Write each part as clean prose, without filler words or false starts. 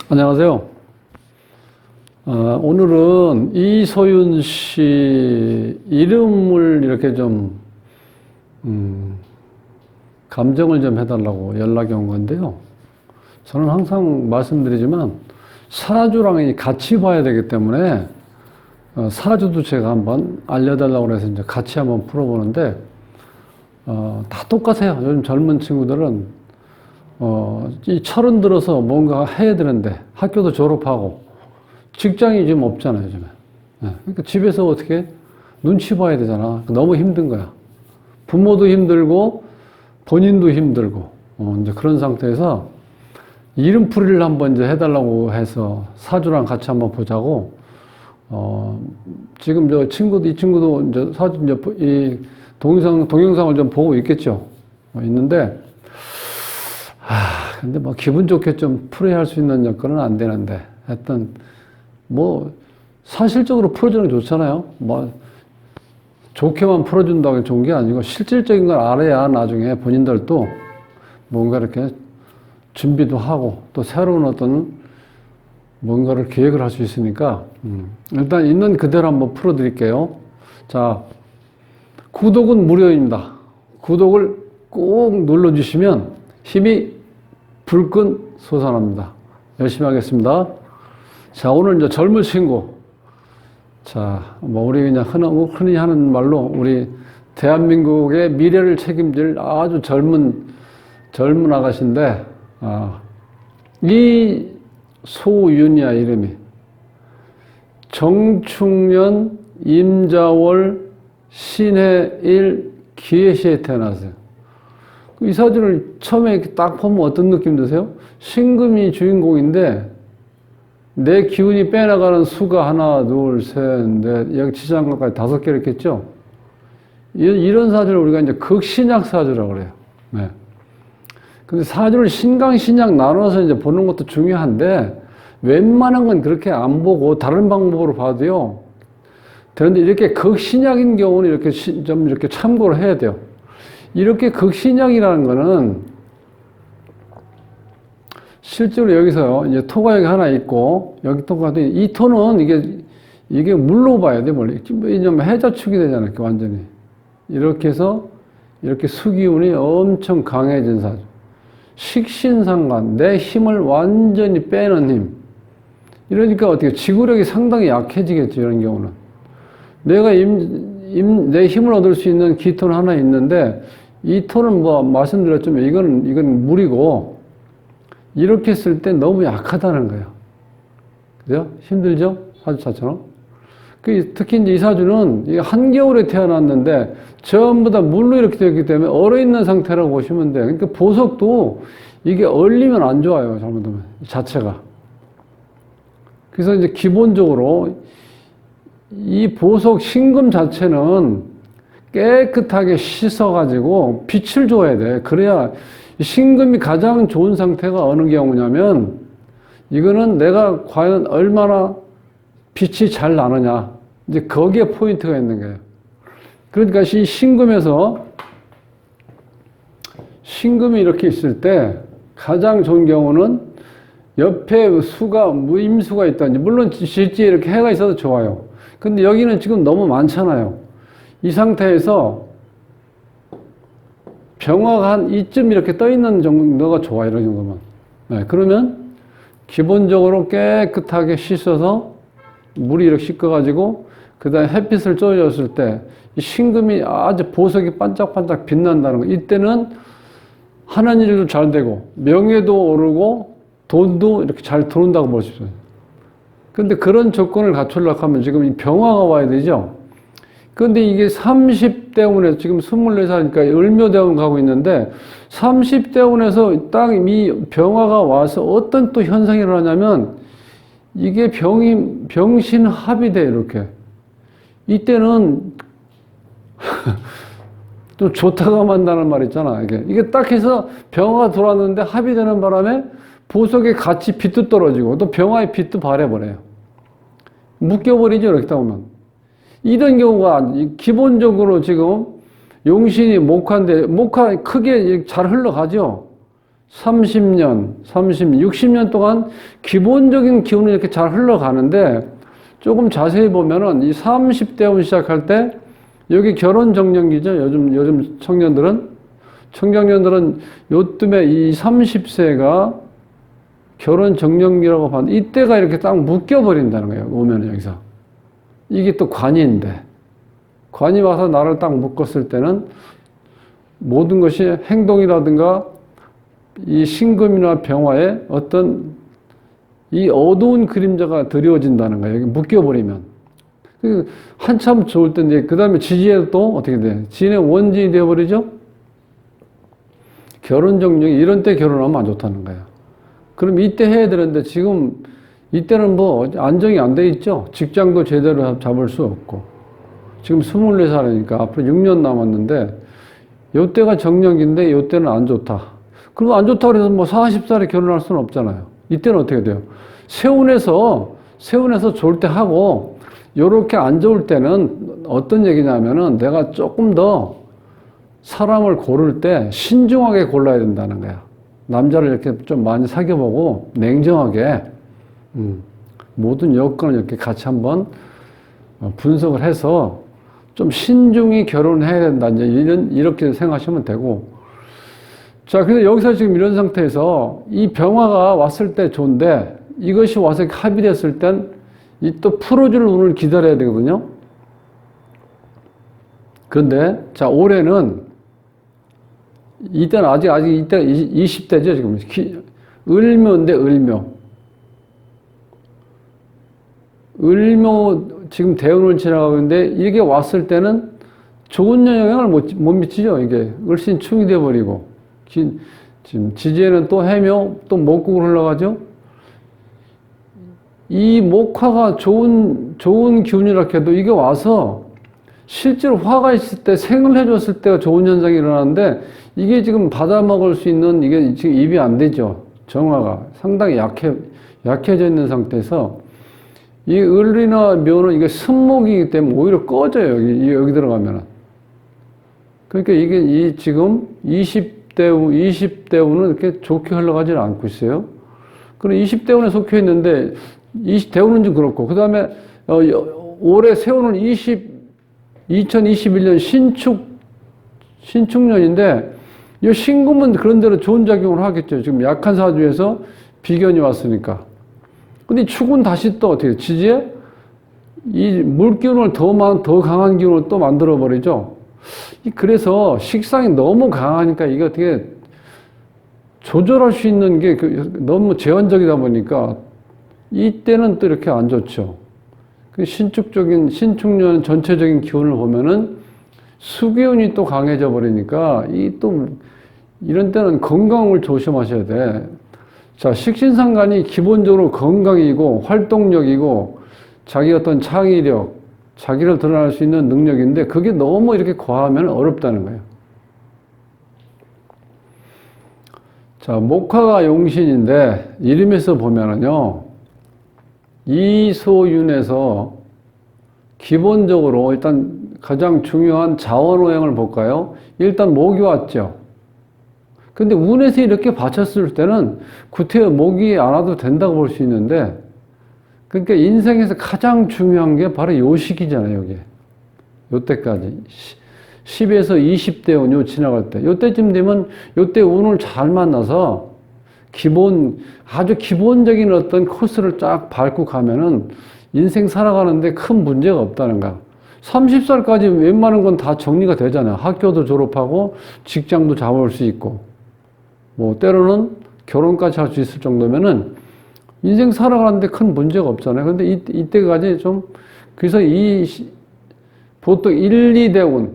안녕하세요. 오늘은 이소윤 씨 이름을 이렇게 좀, 감정을 좀 해달라고 연락이 온 건데요. 저는 항상 말씀드리지만, 사주랑 같이 봐야 되기 때문에, 사주도 제가 한번 알려달라고 해서 이제 같이 한번 풀어보는데, 다 똑같아요. 요즘 젊은 친구들은 이 철은 들어서 뭔가 해야 되는데 학교도 졸업하고 직장이 지금 없잖아요, 요즘에. 그러니까 집에서 어떻게 눈치 봐야 되잖아. 너무 힘든 거야. 부모도 힘들고 본인도 힘들고 이제 그런 상태에서 이름풀이를 한번 이제 해달라고 해서 사주랑 같이 한번 보자고. 지금 이 친구도 이제 사주 이제 이 동영상을 좀 보고 있겠죠. 있는데. 근데 뭐 기분 좋게 좀 풀어야 할 수 있는 여건은 안 되는데, 하여튼, 뭐, 사실적으로 풀어주는 게 좋잖아요. 뭐, 좋게만 풀어준다고 좋은 게 아니고, 실질적인 걸 알아야 나중에 본인들도 뭔가 이렇게 준비도 하고, 또 새로운 어떤 뭔가를 계획을 할 수 있으니까, 일단 있는 그대로 한번 풀어드릴게요. 자, 구독은 무료입니다. 구독을 꼭 눌러주시면 힘이 불끈 솟아납니다. 열심히 하겠습니다. 자, 오늘 이제 젊은 친구. 자, 뭐, 우리 그냥 흔히 하는 말로 우리 대한민국의 미래를 책임질 아주 젊은 아가씨인데, 이소윤이야, 이름이. 정축년 임자월 신해일 기해시에 태어났어요. 이 사주를 처음에 이렇게 딱 보면 어떤 느낌 드세요? 신금이 주인공인데 내 기운이 빼나가는 수가 하나, 둘, 셋, 넷, 여기 지장간까지 5개 이렇게 있죠? 이런 사주를 우리가 이제 극신약 사주라고 그래요. 네. 근데 사주를 신강, 신약 나눠서 이제 보는 것도 중요한데 웬만한 건 그렇게 안 보고 다른 방법으로 봐도요. 그런데 이렇게 극신약인 경우는 이렇게 좀 이렇게 참고를 해야 돼요. 이렇게 극신약이라는 거는 실제로 여기서 이제 토가 여기 하나 있고 여기 토가 이 토는 이게 물로 봐야 돼. 왜냐면 해자축이 되잖아요. 이렇게 완전히 이렇게 해서 이렇게 수기운이 엄청 강해진 사주. 식신상관, 내 힘을 완전히 빼는 힘. 이러니까 어떻게 지구력이 상당히 약해지겠죠. 이런 경우는 내가 내 힘을 얻을 수 있는 기토는 하나 있는데 이 토는 뭐 말씀드렸지만 이건 물이고 이렇게 쓸 때 너무 약하다는 거예요. 그죠? 힘들죠? 사주 자처럼. 특히 이제 이 사주는 한겨울에 태어났는데 전부 다 물로 이렇게 되었기 때문에 얼어있는 상태라고 보시면 돼요. 그러니까 보석도 이게 얼리면 안 좋아요. 잘못하면 자체가. 그래서 이제 기본적으로 이 보석 신금 자체는 깨끗하게 씻어가지고 빛을 줘야 돼. 그래야 신금이 가장 좋은 상태가 어느 경우냐면 이거는 내가 과연 얼마나 빛이 잘 나느냐. 이제 거기에 포인트가 있는 거예요. 그러니까 이 신금에서 신금이 이렇게 있을 때 가장 좋은 경우는 옆에 수가 무임수가 있다든지 물론 실제 이렇게 해가 있어도 좋아요. 근데 여기는 지금 너무 많잖아요. 이 상태에서 병화가 한 이쯤 이렇게 떠 있는 정도가 좋아요. 이런 정도면. 네, 그러면 기본적으로 깨끗하게 씻어서 물이 이렇게 씻겨가지고 그 다음에 햇빛을 쬐어줬을 때 이 신금이 아주 보석이 반짝반짝 빛난다는 거. 이때는 하는 일도 잘 되고 명예도 오르고 돈도 이렇게 잘 들어온다고 볼 수 있어요. 근데 그런 조건을 갖추려고 하면 지금 이 병화가 와야 되죠. 그런데 이게 30대운에서 지금 24살이니까 을묘대운 가고 있는데 30대운에서 딱 이 병화가 와서 어떤 또 현상이 일어나냐면 이게 병신합이 돼 이렇게. 이때는 좀 좋다가 만다는 말 있잖아. 이게 딱 해서 병화가 돌았는데 합이 되는 바람에 보석에 같이 빛도 떨어지고 또 병화의 빛도 발해버려요. 묶여버리죠. 이렇게 보면. 이런 경우가 기본적으로 지금 용신이 목화인데 목화 크게 잘 흘러가죠. 30년, 60년 동안 기본적인 기운이 이렇게 잘 흘러가는데 조금 자세히 보면은 이 30대 운 시작할 때 여기 결혼 정년기죠. 요즘 청년들은 요쯤에 이 30세가 결혼 정년기라고 봤는데 이때가 이렇게 딱 묶여버린다는 거예요. 오면은 여기서. 이게 또 관이인데 관이 와서 나를 딱 묶었을 때는 모든 것이 행동이라든가 이 신금이나 병화에 어떤 이 어두운 그림자가 드리워진다는 거예요. 여기 묶여버리면. 한참 좋을 텐데, 그 다음에 지지에 또 어떻게 돼? 지지의 원진이 되어버리죠? 결혼 정령이 이런 때 결혼하면 안 좋다는 거예요. 그럼 이때 해야 되는데 지금 이때는 뭐 안정이 안 돼 있죠? 직장도 제대로 잡을 수 없고. 지금 24살이니까 앞으로 6년 남았는데, 요때가 정령인데 요때는 안 좋다. 그럼 안 좋다고 해서 뭐 40살에 결혼할 수는 없잖아요. 이때는 어떻게 돼요? 세운에서 좋을 때 하고, 요렇게 안 좋을 때는 어떤 얘기냐면은 내가 조금 더 사람을 고를 때 신중하게 골라야 된다는 거야. 남자를 이렇게 좀 많이 사귀어보고 냉정하게, 모든 여건을 이렇게 같이 한번 분석을 해서 좀 신중히 결혼해야 된다. 이제 이렇게 생각하시면 되고. 자, 그래서 여기서 지금 이런 상태에서 이 병화가 왔을 때 좋은데 이것이 와서 합의됐을 땐 이 또 풀어줄 운을 기다려야 되거든요. 그런데, 자, 올해는 이때는 아직 이때 20대죠, 지금. 을묘인데, 을묘. 을묘 지금 대운을 지나가고 있는데 이게 왔을 때는 좋은 영향을 못 미치죠. 이게 을신충이 돼버리고 지금 지지에는 또 해묘 또 목국으로 흘러가죠. 이 목화가 좋은 기운이라 해도 이게 와서 실제로 화가 있을 때 생을 해줬을 때가 좋은 현상이 일어나는데 이게 지금 받아먹을 수 있는 이게 지금 입이 안 되죠. 정화가 상당히 약해져 있는 상태에서 이 을이나 묘는 이게 승목이기 때문에 오히려 꺼져요. 여기 들어가면은. 그러니까 이게 지금 20대운은 이렇게 좋게 흘러가지는 않고 있어요. 그럼 20대운에 속해 있는데, 20대운은 좀 그렇고, 그 다음에, 올해 세운은 2021년 신축년인데, 이 신금은 그런 대로 좋은 작용을 하겠죠. 지금 약한 사주에서 비견이 왔으니까. 근데 축은 다시 또 어떻게, 지지에 이 물기운을 더 강한 기운을 또 만들어버리죠. 그래서 식상이 너무 강하니까 이게 어떻게 조절할 수 있는 게 너무 제한적이다 보니까 이때는 또 이렇게 안 좋죠. 신축년 전체적인 기운을 보면은 수기운이 또 강해져 버리니까 이런 때는 건강을 조심하셔야 돼. 자, 식신상관이 기본적으로 건강이고 활동력이고 자기 어떤 창의력, 자기를 드러날 수 있는 능력인데 그게 너무 이렇게 과하면 어렵다는 거예요. 자, 목화가 용신인데 이름에서 보면은요, 이소윤에서 기본적으로 일단 가장 중요한 자원오행을 볼까요? 일단 목이 왔죠. 근데 운에서 이렇게 받쳤을 때는 구태여 목이 안 와도 된다고 볼 수 있는데, 그러니까 인생에서 가장 중요한 게 바로 요 시기잖아요, 여기. 요때까지. 10에서 20대 운 요 지나갈 때. 요때쯤 되면 요때 운을 잘 만나서 아주 기본적인 어떤 코스를 쫙 밟고 가면은 인생 살아가는데 큰 문제가 없다는 거야. 30살까지 웬만한 건 다 정리가 되잖아요. 학교도 졸업하고 직장도 잡을 수 있고. 뭐 때로는 결혼까지 할 수 있을 정도면은 인생 살아가는데 큰 문제가 없잖아요. 근데 이때까지 그래서 보통 1, 2대운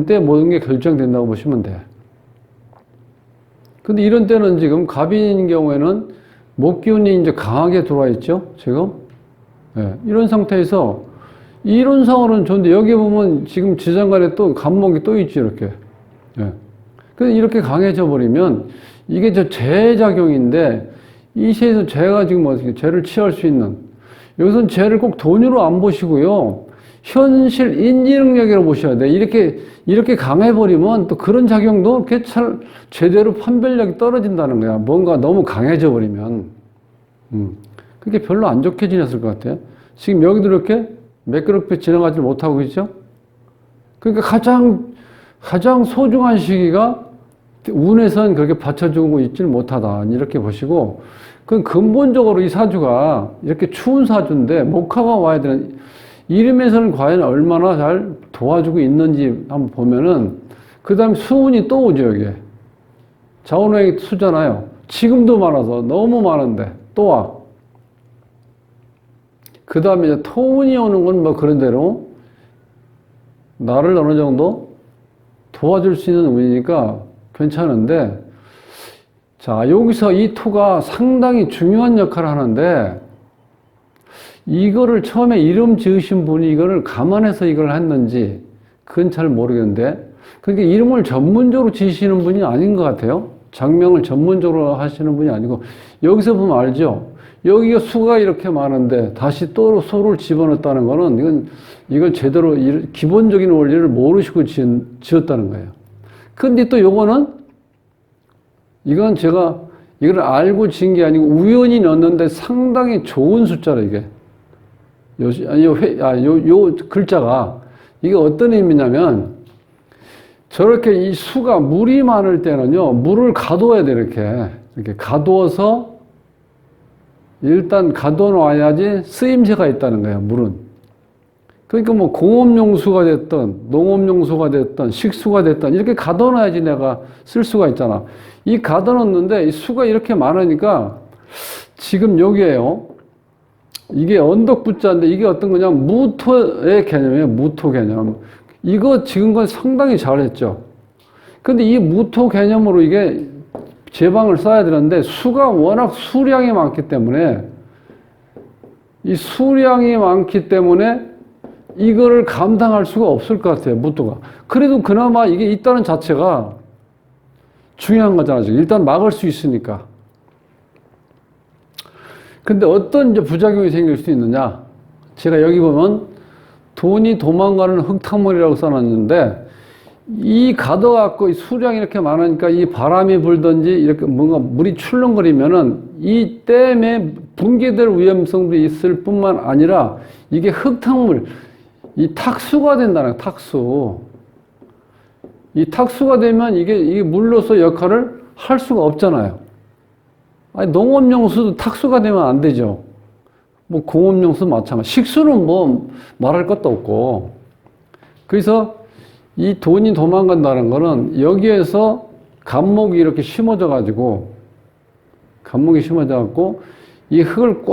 때 모든 게 결정된다고 보시면 돼요. 근데 이런 때는 지금 갑인인 경우에는 목기운이 이제 강하게 들어와 있죠, 지금. 네, 이런 상태에서 이론상으로는 좋은데 여기 보면 지금 지장간에 또 간목이 또 있죠, 이렇게. 네. 그래서 이렇게 강해져 버리면 이게 재작용인데 이 시에서 재가 지금 어떻게 재를 취할 수 있는, 여기서는 재를 꼭 돈으로 안 보시고요, 현실 인지 능력이라고 보셔야 돼. 이렇게 강해버리면 또 그런 작용도 이렇게 잘 제대로 판별력이 떨어진다는 거야. 뭔가 너무 강해져 버리면. 그게 별로 안 좋게 지냈을 것 같아요. 지금 여기도 이렇게 매끄럽게 지나가지 못하고 있죠? 그러니까 가장 소중한 시기가 운에선 그렇게 받쳐주고 있지는 못하다. 이렇게 보시고, 그 근본적으로 이 사주가 이렇게 추운 사주인데, 목화가 와야 되는, 이름에서는 과연 얼마나 잘 도와주고 있는지 한번 보면은, 그 다음에 수운이 또 오죠, 여기에. 자원호행이 수잖아요. 지금도 많아서, 너무 많은데, 또 와. 그 다음에 이제 토운이 오는 건 뭐 그런 대로, 나를 어느 정도 도와줄 수 있는 운이니까 괜찮은데, 자, 여기서 이 토가 상당히 중요한 역할을 하는데, 이거를 처음에 이름 지으신 분이 이거를 감안해서 이걸 했는지, 그건 잘 모르겠는데, 그러니까 이름을 전문적으로 지으시는 분이 아닌 것 같아요. 장명을 전문적으로 하시는 분이 아니고, 여기서 보면 알죠? 여기가 수가 이렇게 많은데, 다시 또 소를 집어넣었다는 거는, 이건 제대로 기본적인 원리를 모르시고 지었다는 거예요. 근데 또 요거는, 이건 제가 이걸 알고 지은 게 아니고 우연히 넣었는데 상당히 좋은 숫자라, 이게. 요 글자가, 이게 어떤 의미냐면, 저렇게 이 수가 물이 많을 때는요, 물을 가둬야 돼, 이렇게 가두어서, 일단 가둬놔야지 쓰임새가 있다는 거예요, 물은. 그러니까 뭐 공업용수가 됐든 농업용수가 됐든 식수가 됐든 이렇게 가둬놔야지 내가 쓸 수가 있잖아. 이 가둬놓는데 이 수가 이렇게 많으니까 지금 여기에요. 이게 언덕부자인데 이게 어떤 거냐면 무토의 개념이에요. 무토 개념. 이거 지금 건 상당히 잘했죠. 근데 이 무토 개념으로 이게 제방을 써야 되는데 수가 워낙 수량이 많기 때문에 이 수량이 많기 때문에 이거를 감당할 수가 없을 것 같아요, 무토가. 그래도 그나마 이게 있다는 자체가 중요한 거잖아요. 일단 막을 수 있으니까. 근데 어떤 이제 부작용이 생길 수 있느냐? 제가 여기 보면 돈이 도망가는 흙탕물이라고 써놨는데 이 가둬갖고 수량이 이렇게 많으니까 이 바람이 불든지 이렇게 뭔가 물이 출렁거리면은 이 댐에 붕괴될 위험성도 있을 뿐만 아니라 이게 흙탕물, 이 탁수가 된다는 거예요, 탁수. 이 탁수가 되면 이게 물로서 역할을 할 수가 없잖아요. 아니, 농업용수도 탁수가 되면 안 되죠. 뭐 공업용수 마찬가지. 식수는 뭐 말할 것도 없고. 그래서 이 돈이 도망간다는 거는 여기에서 감목이 이렇게 심어져 가지고, 감목이 심어져 갖고 이 흙을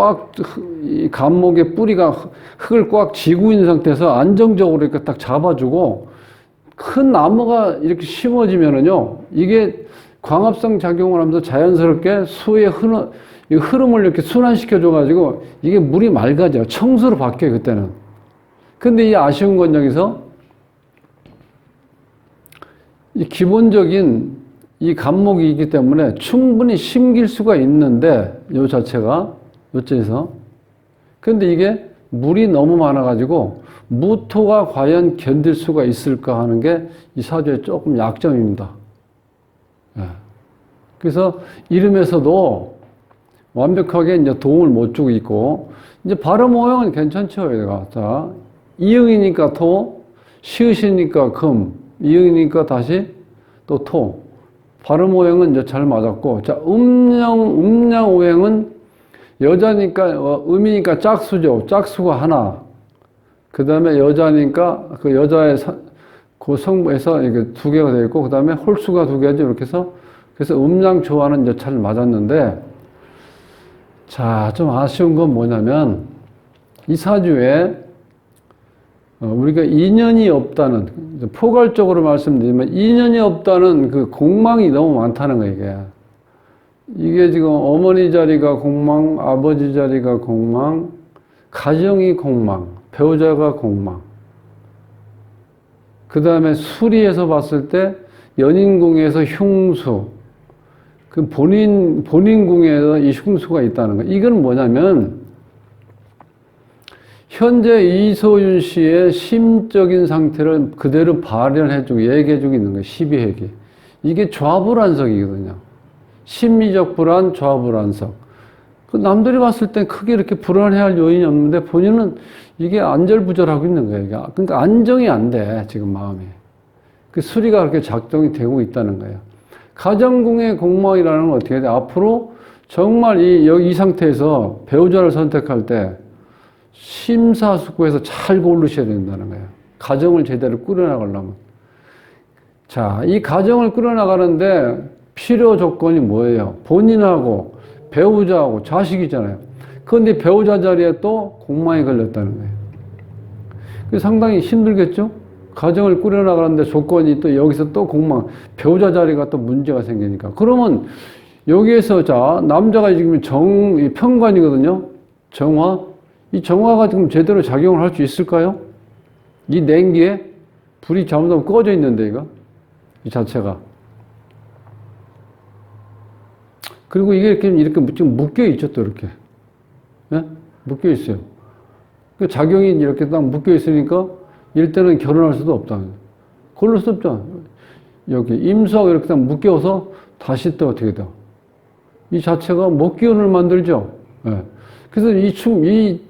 이 감목의 뿌리가 흙을 꽉 쥐고 있는 상태에서 안정적으로 이렇게 딱 잡아주고, 큰 나무가 이렇게 심어지면은요, 이게 광합성 작용을 하면서 자연스럽게 수의 흐름을 이렇게 순환시켜줘가지고, 이게 물이 맑아져요. 청수로 바뀌어요, 그때는. 근데 이 아쉬운 건 여기서, 이 기본적인 이 감목이 있기 때문에 충분히 심길 수가 있는데, 요 자체가, 요쪽에서. 근데 이게 물이 너무 많아가지고, 무토가 과연 견딜 수가 있을까 하는 게 이 사주의 조금 약점입니다. 예. 그래서 이름에서도 완벽하게 이제 도움을 못 주고 있고, 이제 발음 오형은 괜찮죠, 얘가. 자, 이응이니까 토, 시읒이니까 금, 이응이니까 다시 또 토. 발음 오형은 이제 잘 맞았고, 자, 음양 오형은 여자니까, 음이니까 짝수죠. 짝수가 하나. 그 다음에 여자니까 그 여자의 그 성에서 이게 두 개가 되어 있고, 그 다음에 홀수가 두 개죠. 이렇게 해서, 그래서 음양 조화는 이제 잘 맞았는데, 자, 좀 아쉬운 건 뭐냐면, 이 사주에 우리가 인연이 없다는, 포괄적으로 말씀드리면 인연이 없다는 그 공망이 너무 많다는 거예요, 이게. 이게 지금 어머니 자리가 공망, 아버지 자리가 공망, 가정이 공망, 배우자가 공망. 그 다음에 수리에서 봤을 때 연인궁에서 흉수, 그 본인 궁에서 이 흉수가 있다는 거. 이건 뭐냐면, 현재 이소윤 씨의 심적인 상태를 그대로 발현해주고 얘기해주고 있는 거예요. 12핵이. 이게 좌불안석이거든요. 심리적 불안, 좌불안석. 그 남들이 봤을 땐 크게 이렇게 불안해할 요인이 없는데 본인은 이게 안절부절하고 있는 거예요. 그러니까 안정이 안 돼, 지금 마음이. 그 수리가 그렇게 작동이 되고 있다는 거예요. 가정궁의 공망이라는 건 어떻게 돼? 앞으로 정말 이 상태에서 배우자를 선택할 때 심사숙고해서 잘 고르셔야 된다는 거예요. 가정을 제대로 꾸려나가려면. 자, 이 가정을 꾸려나가는데 필요 조건이 뭐예요? 본인하고 배우자하고 자식이잖아요. 그런데 배우자 자리에 또 공망이 걸렸다는 거예요. 그래서 상당히 힘들겠죠? 가정을 꾸려나가는데 조건이 또 여기서 또 공망, 배우자 자리가 또 문제가 생기니까. 그러면 여기에서 자, 남자가 지금 편관이거든요? 정화. 이 정화가 지금 제대로 작용을 할 수 있을까요? 이 냉기에 불이 잘못하면 꺼져 있는데, 이거. 이 자체가. 그리고 이게 이렇게 지금 묶여 있죠, 또 이렇게. 예? 묶여 있어요. 그 작용이 이렇게 딱 묶여 있으니까 이럴 때는 결혼할 수도 없다. 고를 수 없죠. 여기 임수하고 이렇게 딱 묶여서 다시 또 어떻게 돼? 이 자체가 목기운을 만들죠. 예. 그래서 이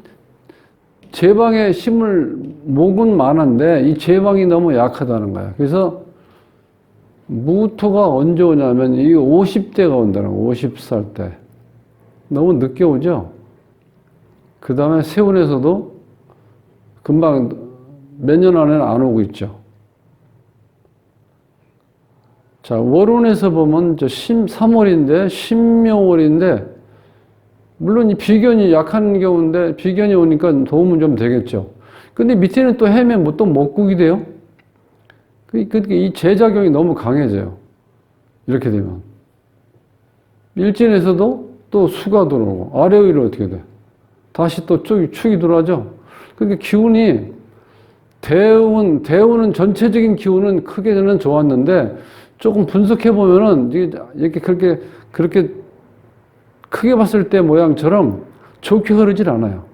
제방의 목은 많은데 이 제방이 너무 약하다는 거야. 그래서 무토가 언제 오냐면 이 50대가 온다는 거야. 50살 때. 너무 늦게 오죠. 그 다음에 세운에서도 금방 몇 년 안에는 안 오고 있죠. 자, 월운에서 보면 3월인데, 신묘월인데, 물론 이 비견이 약한 경우인데, 비견이 오니까 도움은 좀 되겠죠. 근데 밑에는 또 해면 또 목국이 돼요. 그러니까 이 재작용이 너무 강해져요. 이렇게 되면. 일진에서도 또 수가 들어오고, 아래 위로 어떻게 돼? 다시 또 축이 들어가죠. 그러니까 기운이, 대운은 전체적인 기운은 크게 저는 좋았는데, 조금 분석해보면은, 이렇게 그렇게 크게 봤을 때 모양처럼 좋게 흐르질 않아요.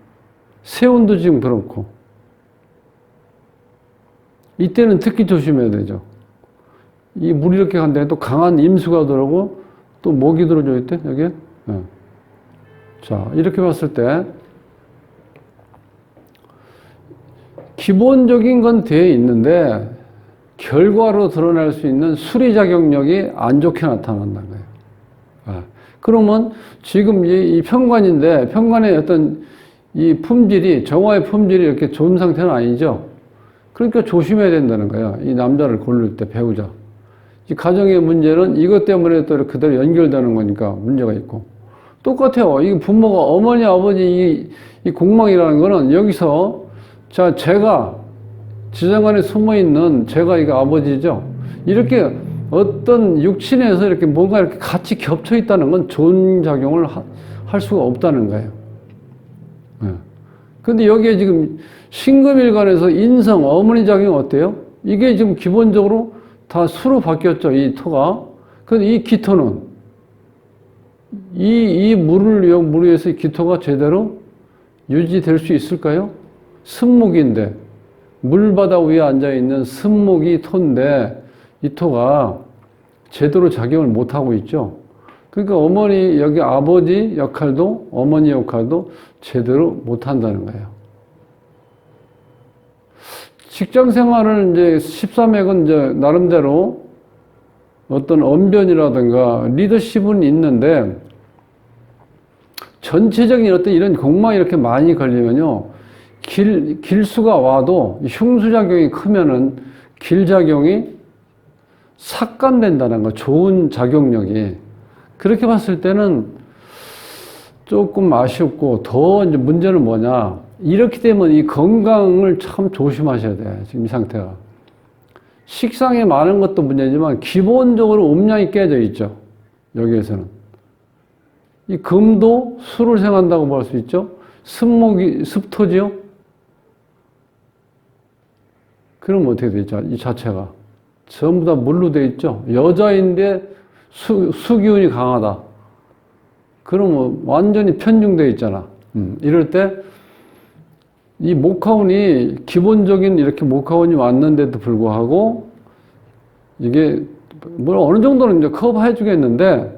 세운도 지금 그렇고. 이때는 특히 조심해야 되죠. 이 물이 이렇게 간다면 또 강한 임수가 들어오고, 또 목이 들어져 있대, 여기에. 네. 자, 이렇게 봤을 때, 기본적인 건 돼 있는데, 결과로 드러날 수 있는 수리작용력이 안 좋게 나타난다는 거예요. 아, 그러면 지금 이 편관인데, 편관의 어떤 이 품질이, 정화의 품질이 이렇게 좋은 상태는 아니죠. 그러니까 조심해야 된다는 거예요. 이 남자를 고를 때, 배우자. 이 가정의 문제는 이것 때문에 또 그대로 연결되는 거니까 문제가 있고. 똑같아요. 이 부모가, 어머니, 아버지, 이 공망이라는 거는 여기서, 자, 제가, 지정관에 숨어있는 제가 이거 아버지죠. 이렇게 어떤 육친에서 이렇게 뭔가 이렇게 같이 겹쳐 있다는 건 좋은 작용을 할 수가 없다는 거예요. 네. 근데 여기에 지금 신금일간에서 인성, 어머니 작용이 어때요? 이게 지금 기본적으로 다 수로 바뀌었죠, 이 토가. 근데 이 기토는, 이 물을 위해서 이 기토가 제대로 유지될 수 있을까요? 습목인데, 물바다 위에 앉아있는 습목이 토인데, 이 토가 제대로 작용을 못하고 있죠. 그러니까 어머니, 여기 아버지 역할도, 어머니 역할도 제대로 못한다는 거예요. 직장 생활을 이제 13핵은 이제 나름대로 어떤 언변이라든가 리더십은 있는데, 전체적인 어떤 이런 공망이 이렇게 많이 걸리면요, 길수가 와도 흉수작용이 크면은 길작용이 삭감된다는 거, 좋은 작용력이. 그렇게 봤을 때는 조금 아쉽고, 더 이제 문제는 뭐냐. 이렇게 되면 이 건강을 참 조심하셔야 돼, 지금 이 상태가. 식상에 많은 것도 문제지만, 기본적으로 음양이 깨져 있죠, 여기에서는. 이 금도 수를 생한다고 볼 수 있죠. 습토지요? 그러면 어떻게 되죠? 이 자체가. 전부 다 물로 되어 있죠? 여자인데 수기운이 강하다. 그러면 완전히 편중되어 있잖아. 이럴 때 이 목화운이 기본적인 이렇게 목화운이 왔는데도 불구하고 이게 뭐 어느 정도는 이제 커버해 주겠는데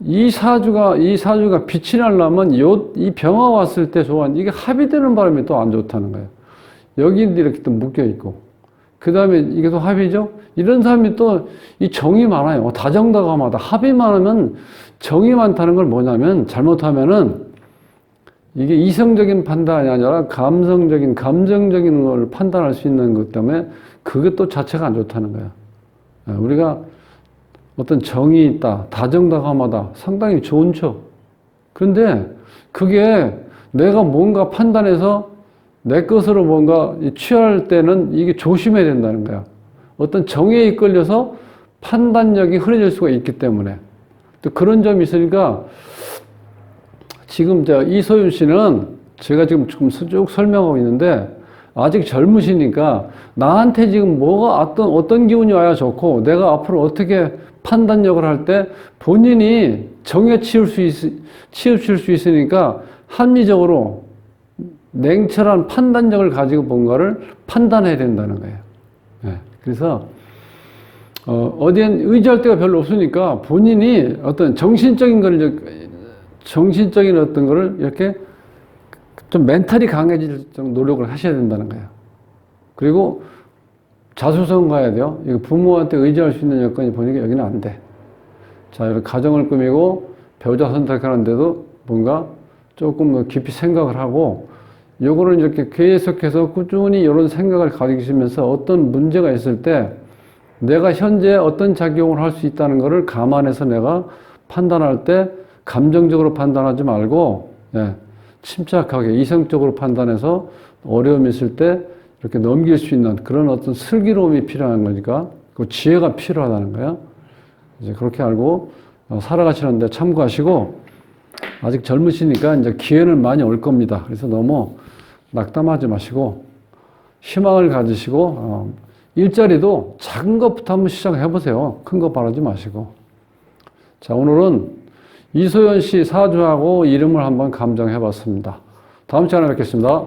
이 사주가 빛이 나려면 이 병화 왔을 때 좋아하는 이게 합의되는 바람에 또 안 좋다는 거예요. 여기 이렇게 또 묶여 있고 그 다음에 이게 또 합의죠. 이런 사람이 또 이 정이 많아요. 다정다감하다. 합이 많으면 정이 많다는 걸 뭐냐면 잘못하면은 이게 이성적인 판단이 아니라 감성적인 감정적인 걸 판단할 수 있는 것 때문에 그게 또 자체가 안 좋다는 거예요. 우리가 어떤 정이 있다, 다정다감하다, 상당히 좋은 척. 그런데 그게 내가 뭔가 판단해서 내 것으로 뭔가 취할 때는 이게 조심해야 된다는 거야. 어떤 정에 이끌려서 판단력이 흐려질 수가 있기 때문에. 또 그런 점이 있으니까 지금 이소윤 씨는 제가 지금 쭉 설명하고 있는데 아직 젊으시니까 나한테 지금 뭐가 어떤 기운이 와야 좋고 내가 앞으로 어떻게 판단력을 할 때 본인이 정에 치우칠 수 있으니까 합리적으로 냉철한 판단력을 가지고 뭔가를 판단해야 된다는 거예요. 네. 그래서 어디엔 의지할 데가 별로 없으니까 본인이 어떤 정신적인 어떤 거를 이렇게 좀 멘탈이 강해질 정도 노력을 하셔야 된다는 거예요. 그리고 자수성 가야 돼요. 이거 부모한테 의지할 수 있는 여건이 보니까 여기는 안 돼. 자, 이렇게 가정을 꾸미고 배우자 선택하는데도 뭔가 조금 깊이 생각을 하고 요거를 이렇게 계속해서 꾸준히 이런 생각을 가지시면서 어떤 문제가 있을 때 내가 현재 어떤 작용을 할 수 있다는 것을 감안해서 내가 판단할 때 감정적으로 판단하지 말고 침착하게 이성적으로 판단해서 어려움이 있을 때 이렇게 넘길 수 있는 그런 어떤 슬기로움이 필요한 거니까 그 지혜가 필요하다는 거예요. 이제 그렇게 알고 살아가시는데 참고하시고 아직 젊으시니까 이제 기회는 많이 올 겁니다. 그래서 너무 낙담하지 마시고 희망을 가지시고 일자리도 작은 것부터 한번 시작해 보세요. 큰 거 바라지 마시고. 자, 오늘은 이소연 씨 사주하고 이름을 한번 감정해 봤습니다. 다음 시간에 뵙겠습니다.